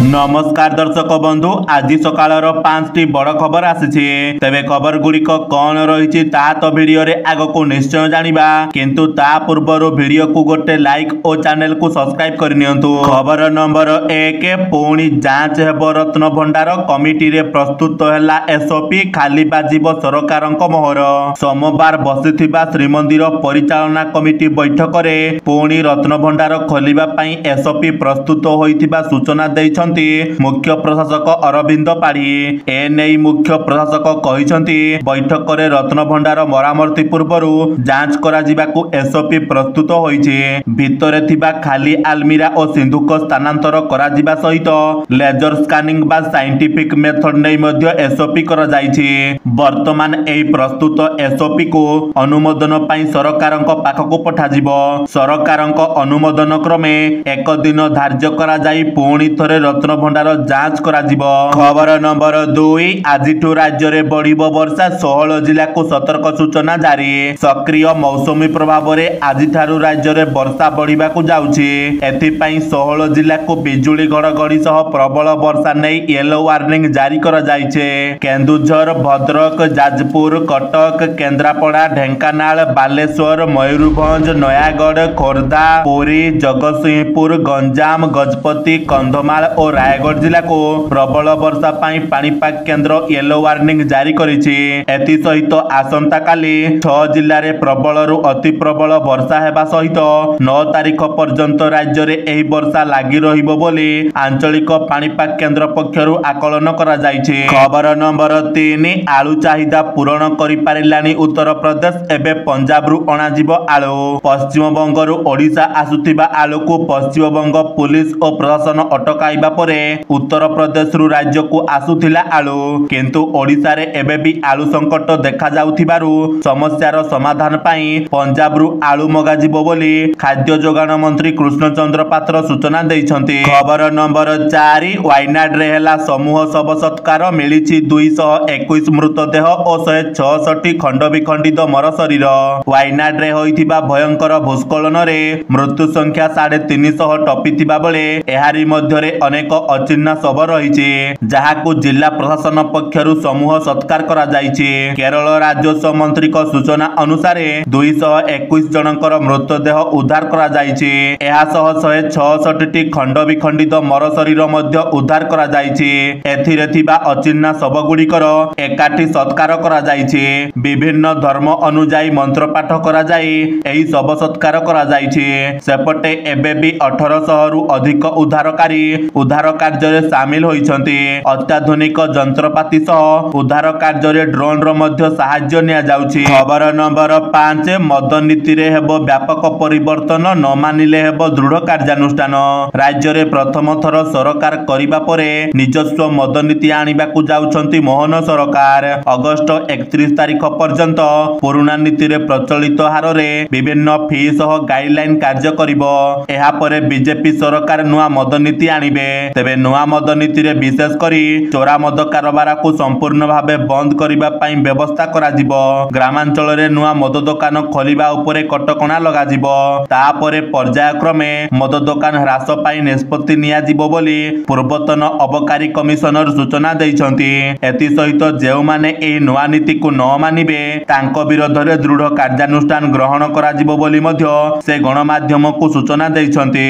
नमस्कार दर्शक बंधु, आज सकाळर 5टी बड़ खबर आसी। तेबे खबर गुड़िक कौन रही तो भिडियो आग को निश्चय जानिबा, किंतु ता पूर्वर भिडियो को गोटे लाइक और चैनल को सब्सक्राइब करनियंतु। खबर नंबर 1, पुणी जांच हेब रत्न भंडार कमिटी रे प्रस्तुत हैला एसओपी, खाली बाजिब सरकारक मोहर। सोमवार बसिथिबा श्रीमंदिर परिचालना कमिटी बैठक रे पुणी रत्न भंडार खोलिबा पई एसओपी प्रस्तुत होइथिबा सूचना दैछन्ति मुख्य प्रशासक अरविंद पाढ़ी। एने मुख्य प्रशासक कहिसंति बैठक रे रत्न भंडार मरामती पूर्वरु जांच करा जिबाकु एसओपी प्रस्तुत होइछे। भितरे थिबा खाली आलमीरा और सिंधुक स्थानांतर करा जिबा सहित लेजर स्कानिंग बा साइंटिफिक मेथड नै मध्ये एसओपी करा जाइछे। वर्तमान एई प्रस्तुत एसओपी को अनुमोदन पई सरकारक पाखकु पठा जिवो। सरकारक अनुमोदन क्रमे एक दिन धार्य करा जाई पुणी थरे रत्न भंडार जांच करा जिवो। खबर नंबर 2, आजिठु राज्य रे बढ़िबो वर्षा, 16 जिला को सतर्क सूचना जारी। सक्रिय मौसमी प्रभाव रे आजिठारु राज्य रे वर्षा बढ़िबा को जाउछि। एथि पई 16 जिला को बिजुली घड़घड़ी सह प्रबल वर्षा नै येलो वार्निंग जारी करा जाइछे। केन्दुझर, भद्रक, जाजपुर, कटक, केन्द्रापड़ा, ढेंकानाल, बालेश्वर, मयूरभंज, नयागढ़, खोर्धा, पुरी, जगतसिंहपुर, गंजाम, गजपति, कंधमाल और रायगढ़ जिला को प्रबल वर्षा पाई पाणीपाग केन्द्र येलो वार्निंग जारी करिछि। एथि सहित आसंता काली 6 जिल्ला रे प्रबल रु अति प्रबल वर्षा हेबा सहित 9 तारिख पर्यंत राज्य रे एही वर्षा लागि रहिबो बोली आंचलिक पाणीपाग केन्द्र पक्षरु आकलन करा जाइछि। खबर नंबर 3, आलू चाहिदा पूरण करि पारिलानी उत्तर प्रदेश, एबे पंजाब रु अणा जिवो आलू। पश्चिम बंग रु ओडिशा आसुथिबा आलू को पश्चिम बंग पुलिस और प्रशासन अटकाइबा परे उत्तर प्रदेश रु राज्य को आसुथिला आलू, किंतु ओडिशा रे एबे भी आलू संकट देखा जाउथिबारु समस्यार समाधान पाई पंजाब रु आलू मगा जिवो बोली खाद्य जोगाण मंत्री कृष्णचंद्र पात्र सूचना दैछन्ति। खबर नंबर 4, वायनाड रे हेला समूह शव सत्कार, मिलिछि 221 मृतदेह और 166 खंड विखंडित मर शरीर। वायनाड रे होइथिबा भयंकर भूस्खलन रे मृत्यु संख्या 350 टपिथिबा बेले एहारी मध्यरे अनेक अचिन्ना शव रहिछि, जहाकु जिला प्रशासन पक्षरु समूह सत्कार करा जाइछि। केरल राजस्व मंत्री को सूचना अनुसार 221 जनकर मृतदेह उद्धार करा जाइछि। एहा सह 166 खंड विखंडित मर शरीर मध्य उद्धार करा जाइछि। एथिरे थिबा अचिन्ना शव गुड़िकर एकाठी सत्कार करा जाइछि। विभिन्न धर्म अनुଯାयी मंत्र पाठ करा जाई एही शव सत्कार करा जाइछि। सेपटे एबे भी 1800 रु अधिक उद्धारकारी उद्धार कार्य रे शामिल होइछन्ति। अत्याधुनिक जंत्रपाति सह उद्धार कार्य रे ड्रोन रो मध्य सहाय्य निया जाउछि। खबर नंबर 5, मद नीति रे हेबो व्यापक परिवर्तन, न मानिले हेबो दृढ़ कार्यानुष्ठान। राज्य रे प्रथम थर सरकार करिबा परे निजस्व मद नीति आनिबा को जाउछन्ति मोहन सरकार। अगस्त 31 तारिख पर्यंत पुराना नीति रे प्रचलित हार रे विभिन्न फी सह गाइडलाइन कार्य करिबो। एहा परे बीजेपी सरकार नुआ मद नीति आनिबे। तेबे नुआ मद नीति रे विशेष करी चोरा मद कारोबार को संपूर्ण भावे बंद करिबा पई व्यवस्था करा जिवो। ग्रामांचल रे नुआ मद दुकान खोलिबा उपरे कटकणा लगा जिवो। तापरे पर्यायक्रमे मद दुकान ह्रास पई निष्पत्ति निया जिवो बोली पूर्वतन अबकारी कमिशनर सूचना दैछन्ति। एति सहित जेउ माने एही नुआ नीति को न मानिबे तांको विरोध रे दृढ़ कार्यानुष्ठान ग्रहण करा जिवो बोली मध्य से गणमाध्यम को सूचना दैछन्ति।